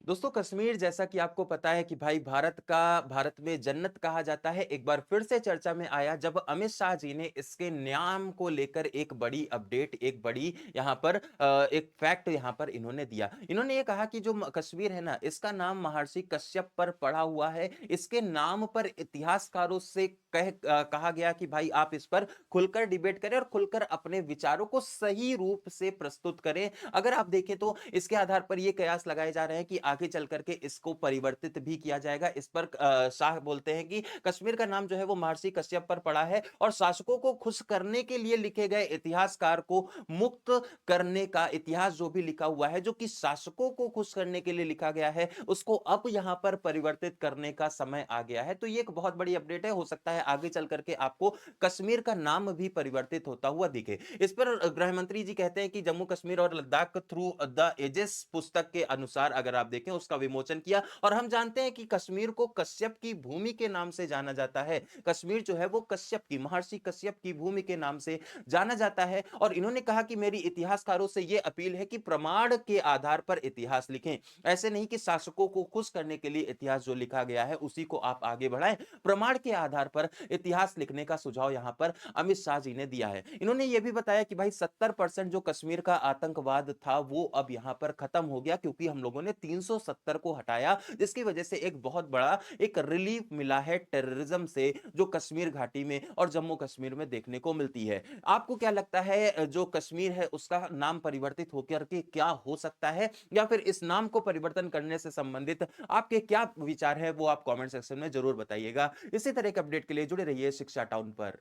दोस्तों कश्मीर जैसा कि आपको पता है कि भाई भारत में जन्नत कहा जाता है, एक बार फिर से चर्चा में आया जब अमित शाह जी ने इसके नाम को लेकर एक बड़ी अपडेट, एक बड़ी यहाँ पर एक फैक्ट यहाँ पर इन्होंने दिया। इन्होंने ये कहा कि जो कश्मीर है ना, इसका नाम महर्षि कश्यप पर पड़ा हुआ है। इसके नाम पर इतिहासकारों से कहा गया कि भाई आप इस पर खुलकर डिबेट करें और खुलकर अपने विचारों को सही रूप से प्रस्तुत करें। अगर आप देखें तो इसके आधार पर यह कयास लगाए जा रहे हैं कि आगे चल करके इसको परिवर्तित भी किया जाएगा। इस पर शाह बोलते हैं कि कश्मीर का नाम जो है वो महर्षि कश्यप पर पड़ा है और शासकों को खुश करने के लिए लिखे गए इतिहासकार को मुक्त करने का इतिहास जो भी लिखा हुआ है, जो कि शासकों को खुश करने के लिए लिखा गया है, उसको अब यहां पर परिवर्तित करने का समय आ गया है। तो ये एक बहुत बड़ी अपडेट है। हो सकता है आगे चल करके आपको कश्मीर का नाम भी परिवर्तित होता हुआ दिखे। इस पर गृह मंत्री जी कहते हैं कि जम्मू कश्मीर और लद्दाख थ्रू द एजेस पुस्तक के अनुसार अगर आप देखें उसका विमोचन किया। और हम जानते हैं कि कश्मीर को कश्यप की भूमि के नाम से जाना जाता है। कश्मीर जो है वो कश्यप की, महर्षि कश्यप की भूमि के नाम से जाना जाता है। और इन्होंने कहा कि मेरी इतिहासकारों से यह अपील है कि प्रमाण के आधार पर इतिहास लिखें। ऐसे नहीं कि शासकों को खुश करने के लिए इतिहास जो लिखा गया है उसी को आप आगे बढ़ाएं। प्रमाण के आधार पर इतिहास लिखने का सुझाव यहां पर अमित शाह जी ने दिया है। इन्होंने यह भी बताया कि भाई 70% जो कश्मीर का आतंकवाद था वो अब यहां पर खत्म हो गया, क्योंकि हम लोगों ने 370 को हटाया, जिसकी वजह से एक बहुत बड़ा एक रिलीफ मिला है टेररिज्म से, जो कश्मीर घाटी में और जम्मू कश्मीर में देखने को मिलती है। आपको क्या लगता है जो कश्मीर है उसका नाम परिवर्तित होकर के क्या हो सकता है, या फिर इस नाम को परिवर्तन करने से संबंधित आपके क्या विचार है वो आप कमेंट सेक्शन में जरूर बताइएगा। इसी तरह के अपडेट के लिए जुड़े रहिए शिक्षा टाउन पर।